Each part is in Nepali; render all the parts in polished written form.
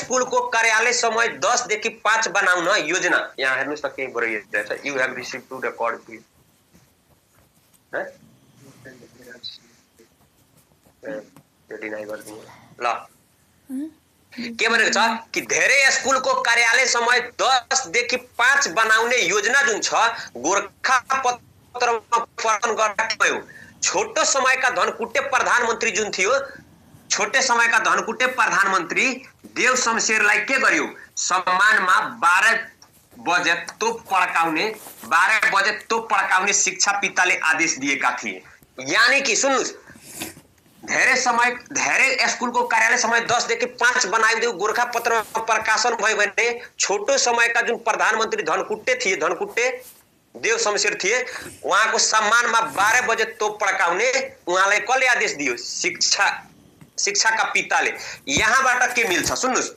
स्कूल को कार्यालय समय 10 देखि 5 बनाउन योजना। यहाँ हेर्नुस् त के भइरहेको छ। You have received to record bill deny गर्दिनु ल। के भनेको छ कि धेरै स्कुलको कार्यालय समय 10 देखि 5 बनाउने योजना जुन छ गोरखापत्रमा प्रदान गर्नुभयो। छोटो समयका धनकुटे प्रधानमन्त्री जुन थियो, छोटे समयका धनकुटे प्रधानमन्त्री देव शमशेरलाई के गर्यो, सम्मानमा 12 बजे तोप पड्काउने शिक्षा पिताले आदेश दिएका थिए। यानी कि सुन्नुस्, धेरै स्कुलको कार्यालय समय 10 देखि 5 बनाइदेऊ गोरखापत्रमा प्रकाशन भयो भने छोटो समयका जुन प्रधानमन्त्री धनकुटे थिए, धनकुटे देव शमशेर थिए, उहाँको सम्मानमा 12 बजे तोप पड्काउने उहाँलाई कसले आदेश दियो, शिक्षाका पिताले। यहाँबाट के मिल्छ सुन्नुस्,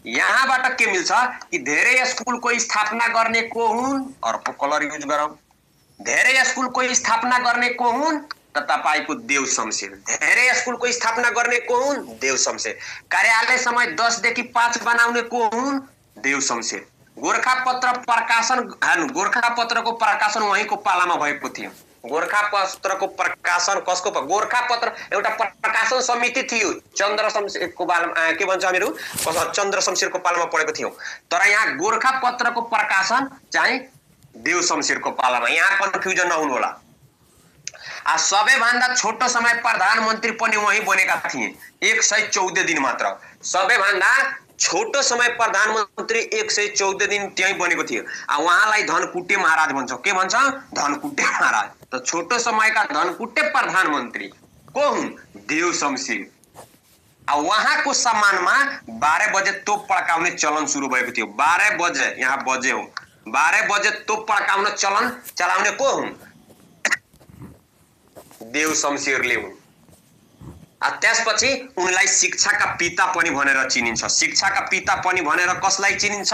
यहाँबाट के मिल्छ कि धेरै स्कुलको स्थापना गर्ने को हुन्, अर्को कलर युज गरौँ, धेरै स्कुलको स्थापना गर्ने को हुन् त तपाईको देव शमशेर। धेरै स्कुलको स्थापना गर्ने को हुन्, देव शमशेर। कार्यालय समय 10 देखि 5 बनाउने को हुन्, देव शमशेर। गोरखापत्र प्रकाशन, गोरखापत्रको प्रकाशन उहाँको पालामा भएको थियो। गोरखापत्रको प्रकाशन कसको, गोरखापत्र एउटा प्रकाशन समिति थियो, चन्द्र शमशेरको पालामा, के भन्छ हामीहरू, चन्द्र शमशेरको पालामा पढेको थियौं। तर यहाँ गोरखापत्रको प्रकाशन चाहिँ देव शमशेरको पालामा। यहाँ कन्फ्युजन नहुनु होला। सबैभन्दा छोटो समय प्रधानमन्त्री पनि उही बनेका थिए, 114 दिन मात्र। सबैभन्दा छोटो समय प्रधानमन्त्री 114 दिन त्यही बनेको थियो। उहाँलाई धनकुटे महाराज भन्छ। के भन्छ, धनकुटे महाराज। त छोटो समयका धनकुटे प्रधानमन्त्री को हुन्, देव शमशेर। उहाँको सम्मानमा 12 बजे तोप पड्काउने चलन सुरु भएको थियो। 12 बजे, यहाँ बजे हो, 12 बजे तोप पड्काउन चलाउने को हुन्, देव शमशेरले हुन्। त्यसपछि उनलाई शिक्षाका पिता पनि भनेर चिनिन्छ। शिक्षाका पिता पनि भनेर कसलाई चिनिन्छ,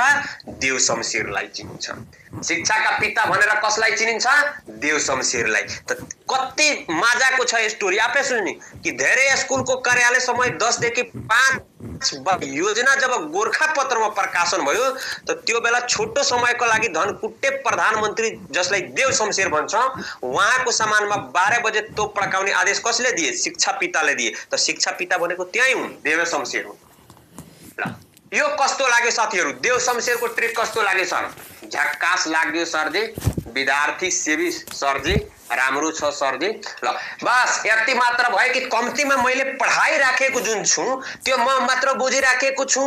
देव शमशेरलाई चिनिन्छ। शिक्षाका पिता भनेर कसलाई चिनिन्छ, देव शमशेरलाई। त कति मजाको छ स्टोरी, आफै सुन्नु कि धेरै स्कुलको कार्यालय समय 10 देखि 5 योजना जब गोरखापत्रमा प्रकाशन भयो त त्यो बेला छोटो समयको लागि धनकुटे प्रधानमन्त्री जसलाई देव शमशेर भन्छ, उहाँको सम्मानमा 12 बजे तोप पड्काउने आदेश कसले दिए, शिक्षा पिताले दिए। त शिक्षा पिता भनेको त्यही हुन्, देव शमशेर हुन्। ल यो कस्तो लाग्यो साथीहरू, देव शमशेरको ट्रिक कस्तो लाग्यो सर? झक्कास लाग्यो सरजी, विद्यार्थी सेवी सरजी, राम्रो छ सरजी। ल बस यति मात्र भयो कि कम्तीमा मैले पढाइराखेको जुन छु त्यो म मात्र बुझिराखेको छु